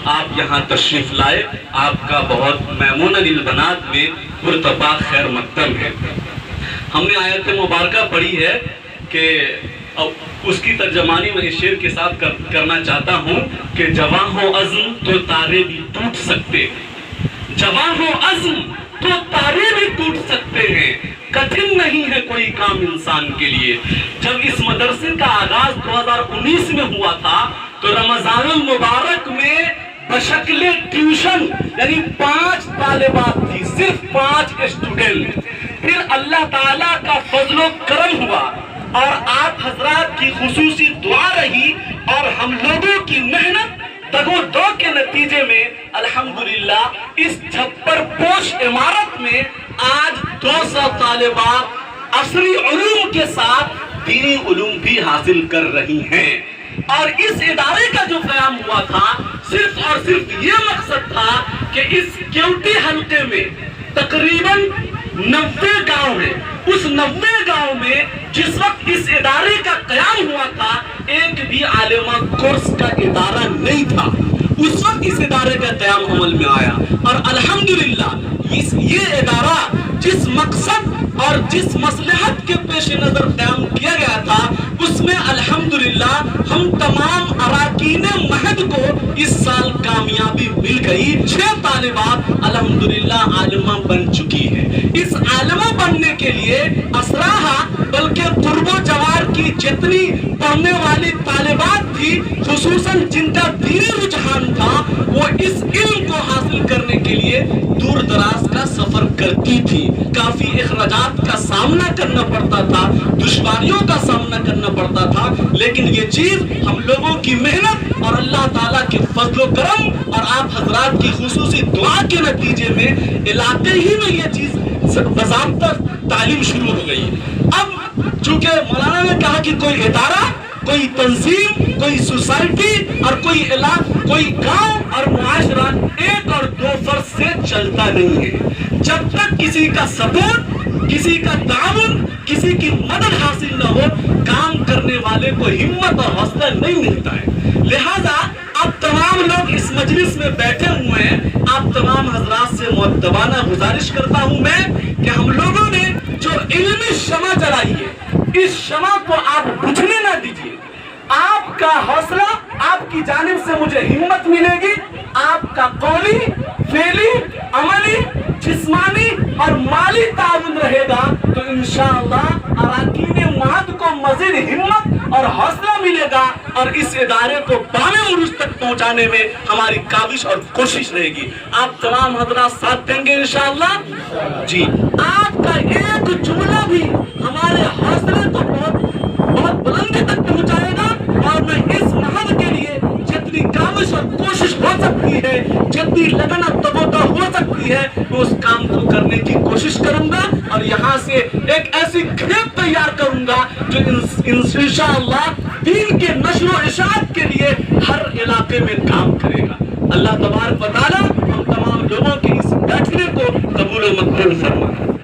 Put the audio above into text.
آپ یہاں تشریف لائے، آپ کا بہت میمون للبنات میں پرتپاک خیر مقدم ہے۔ ہم نے آیت مبارکہ پڑھی ہے کہ اس کی ترجمانی میں اس شعر کے ساتھ کرنا چاہتا ہوں کہ جواں ہو عزم تو تارے بھی ٹوٹ سکتے، جواں ہو عزم تو تارے بھی ٹوٹ سکتے ہیں، کٹھن نہیں ہے کوئی کام انسان کے لیے۔ جب اس مدرسے کا آغاز 2019 میں ہوا تھا تو رمضان المبارک میں بشکل ٹیوشن یعنی 5 طالبات تھی، صرف 5 اسٹوڈنٹ۔ پھر اللہ تعالیٰ کا فضل و کرم ہوا اور آپ حضرات کی خصوصی دعا رہی اور ہم لوگوں کی محنت تگو دو کے نتیجے میں الحمدللہ اس چھپر پوش عمارت میں آج 200 طالبات عصری علوم کے ساتھ دینی علوم بھی حاصل کر رہی ہیں۔ اور اس ادارے کا جو قیام ہوا تھا صرف اور صرف یہ مقصد تھا کہ اس کیوٹی حلقے میں تقریباً 90 گاؤں ہیں، اس 90 گاؤں میں جس وقت اس ادارے کا قیام ہوا تھا ایک بھی عالمہ کورس کا ادارہ نہیں تھا۔ اس وقت اس ادارے کا قیام عمل میں آیا اور الحمدللہ یہ ادارہ جس مقصد اور جس مصلحت کے پیش نظر قیام کیا گیا تھا اس میں الحمدللہ ہم تمام اراکین مہد کو اس سال کامیابی مل گئی۔ 6 طالبات الحمدللہ عالمہ بن چکی ہیں۔ اس عالمہ بننے کے لیے اسراہا بلکہ قرب و جوار کی جتنی پڑھنے والی طالبات تھی خصوصاً جن کا دینی رجحان تھا وہ اس علم کو حاصل کرنے کے لیے دور دراز کا سفر کرتی تھی، کافی اخراجات کا سامنا کرنا پڑتا تھا، دشواریوں کا سامنا کرنا پڑتا تھا، لیکن یہ چیز ہم لوگوں کی محنت اور اللہ تعالیٰ کے فضل و کرم اور آپ حضرات کی خصوصی دعا کے نتیجے میں علاقے ہی میں یہ چیز باضابطہ تعلیم شروع ہو گئی۔ اب چونکہ مولانا نے کہا کہ کوئی ادارہ، کوئی تنظیم، کوئی سوسائٹی اور کوئی گاؤں اور معاشرہ 1 اور 2 فرد سے چلتا نہیں ہے۔ جب تک کسی کا سپورٹ، کسی کا تعاون، کسی کی مدد حاصل نہ ہو کام کرنے والے کو ہمت اور حوصلہ نہیں ملتا ہے۔ لہذا اب تمام لوگ اس مجلس میں بیٹھے ہوئے ہیں، آپ تمام حضرات سے مؤدبانہ گزارش کرتا ہوں میں کہ ہم لوگوں نے جو علمی شمع جلائی ہے اس شمع کو آپ بجھنے نہ دیجیے۔ آپ کا حوصلہ، آپ کی جانب سے مجھے ہمت ملے گی، آپ کا قولی، فعلی، عملی، جسمانی اور مالی تعاون رہے گا تو انشاءاللہ اراکین مہد کو مزید ہمت اور حوصلہ ملے گا اور اس ادارے کو بام عروج تک پہنچانے میں ہماری کاوش اور کوشش رہے گی۔ آپ تمام حضرات ساتھ دیں گے انشاءاللہ؟ جی، آپ کا ایک جملہ بھی ہمارے حوصلے کو بہت بلندی تک پہنچائے گا اور میں اس مہد کے لیے جتنی کاوش اور کوشش ہو سکتی ہے، جتنی لگن اور تبوتہ ہو سکتی ہے میں اس کام کو کرنے کی کوشش کروں گا اور یہاں سے ایک ایسی کھیپ تیار کروں گا جو انشاءاللہ دین